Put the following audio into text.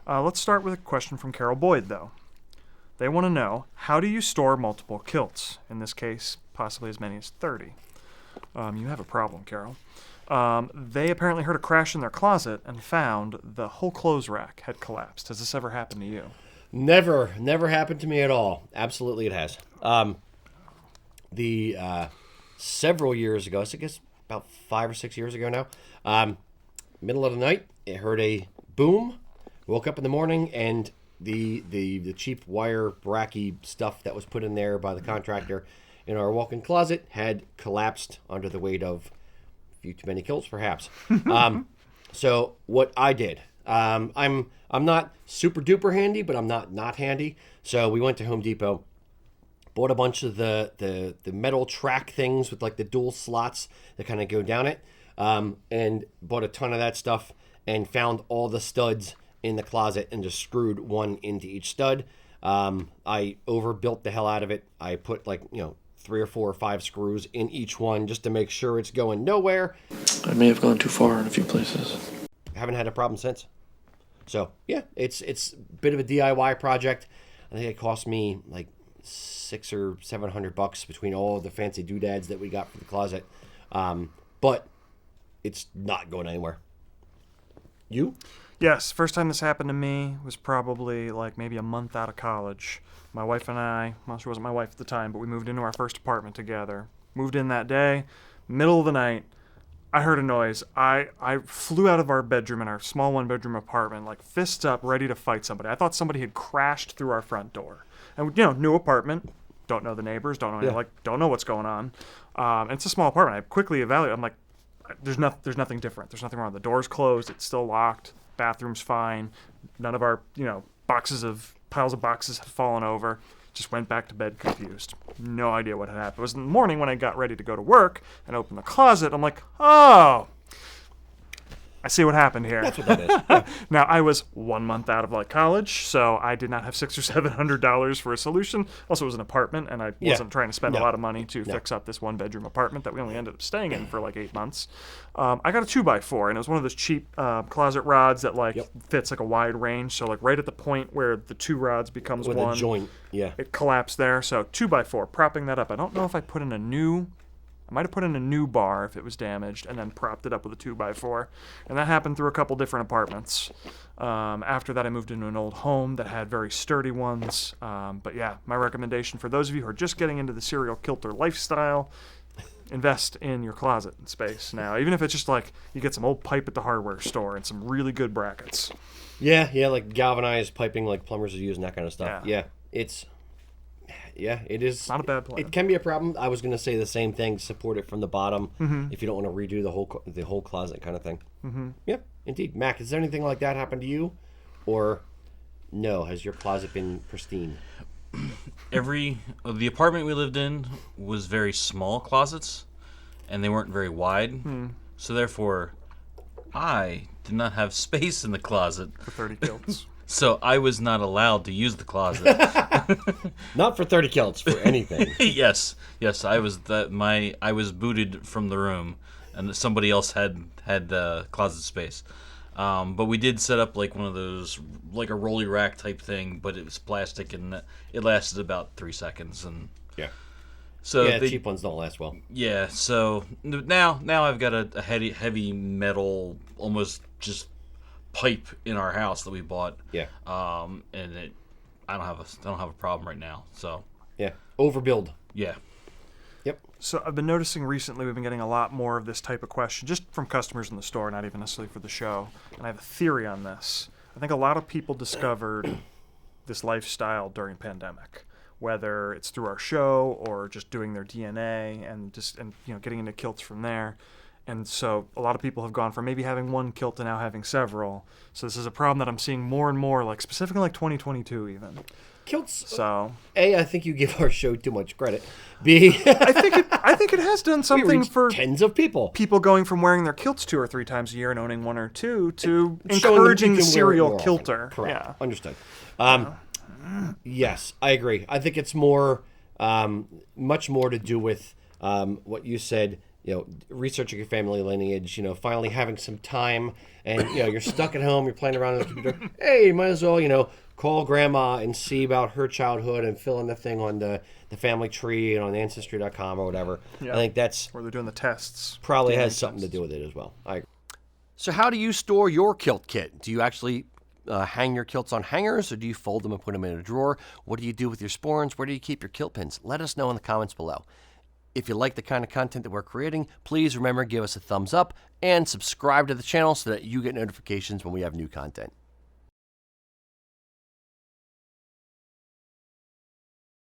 Let's start with a question from Carol Boyd, though. They want to know, how do you store multiple kilts? In this case, possibly as many as 30. You have a problem, Carol. They apparently heard a crash in their closet and found the whole clothes rack had collapsed. Has this ever happened to you? Never happened to me at all. Absolutely it has. Several years ago, so I guess about 5 or 6 years ago now, middle of the night, it heard a boom, woke up in the morning, and the cheap wire bracky stuff that was put in there by the contractor in our walk-in closet had collapsed under the weight of a few too many kilts, perhaps. So what I did, I'm not super duper handy, but I'm not handy. So we went to Home Depot, bought a bunch of the metal track things with like the dual slots that kind of go down it, and bought a ton of that stuff and found all the studs in the closet and just screwed one into each stud. I overbuilt the hell out of it. I put 3 or 4 or 5 screws in each one just to make sure it's going nowhere. I may have gone too far in a few places. Haven't had a problem since. So yeah, it's a bit of a DIY project. I think it cost me like $600 or $700 between all the fancy doodads that we got for the closet. But it's not going anywhere. You? Yes, first time this happened to me was probably like maybe a month out of college. My wife and I, well, she wasn't my wife at the time, but we moved into our first apartment together. Moved in that day, middle of the night, I heard a noise. I flew out of our bedroom in our small one-bedroom apartment, like fists up, ready to fight somebody. I thought somebody had crashed through our front door. And, new apartment, don't know the neighbors, don't know what's going on. And it's a small apartment. I quickly evaluated. I'm like, there's nothing different. There's nothing wrong. The door's closed. It's still locked. Bathroom's fine. None of our, piles of boxes had fallen over. Just went back to bed confused. No idea what had happened. It was in the morning when I got ready to go to work and opened the closet. I'm like, oh, I see what happened here. That's what that is. Yeah. Now, I was 1 month out of college, so I did not have $600 or $700 for a solution. Also, it was an apartment, and I wasn't trying to spend a lot of money to fix up this one-bedroom apartment that we only ended up staying in for 8 months. I got a 2x4, and it was one of those cheap closet rods that fits a wide range. So right at the point where the 2 rods becomes with one, a joint, it collapsed there. So 2x4, propping that up. I don't know if I put in I might have put in a new bar if it was damaged and then propped it up with a 2x4. And that happened through a couple different apartments. After that, I moved into an old home that had very sturdy ones. But yeah, my recommendation for those of you who are just getting into the serial kilter lifestyle, invest in your closet space now. Even if it's just you get some old pipe at the hardware store and some really good brackets. Yeah, like galvanized piping like plumbers are using, that kind of stuff. Yeah, it is. Not a bad plan. It can be a problem. I was going to say the same thing. Support it from the bottom if you don't want to redo the whole closet kind of thing. Mm-hmm. Yeah, indeed. Mac, has anything like that happened to you, or no? Has your closet been pristine? The apartment we lived in was very small closets, and they weren't very wide. So therefore, I did not have space in the closet for 30 kilts. So I was not allowed to use the closet. Not for 30 kilts, for anything. Yes. I was booted from the room, and somebody else had closet space. But we did set up one of those, a rolly rack type thing, but it was plastic, and it lasted about 3 seconds. And yeah. So cheap ones don't last well. Yeah. So now I've got a heavy metal, almost just pipe in our house that we bought. Yeah. And I don't have a problem right now. So. Yeah. Overbuild. Yeah. Yep. So I've been noticing recently we've been getting a lot more of this type of question just from customers in the store, not even necessarily for the show. And I have a theory on this. I think a lot of people discovered this lifestyle during pandemic, whether it's through our show or just doing their DNA and getting into kilts from there. And so a lot of people have gone from maybe having one kilt to now having several. So this is a problem that I'm seeing more and more, specifically 2022 even. Kilts. So A, I think you give our show too much credit. B, I think it has done something for tens of people. People going from wearing their kilts 2 or 3 times a year and owning 1 or 2 to encouraging the serial kilter. Correct. Yeah. Understood. Yes, I agree. I think it's more, much more to do with what you said. researching your family lineage, finally having some time, and you're stuck at home, you're playing around on the computer. Hey, you might as well, call grandma and see about her childhood and fill in the thing on the family tree and on ancestry.com or whatever. Yeah. I think that's Where they're doing the tests. probably has something to do with it as well. I agree. So how do you store your kilt kit? Do you actually hang your kilts on hangers, or do you fold them and put them in a drawer? What do you do with your sporrans? Where do you keep your kilt pins? Let us know in the comments below. If you like the kind of content that we're creating, please remember, give us a thumbs up and subscribe to the channel so that you get notifications when we have new content.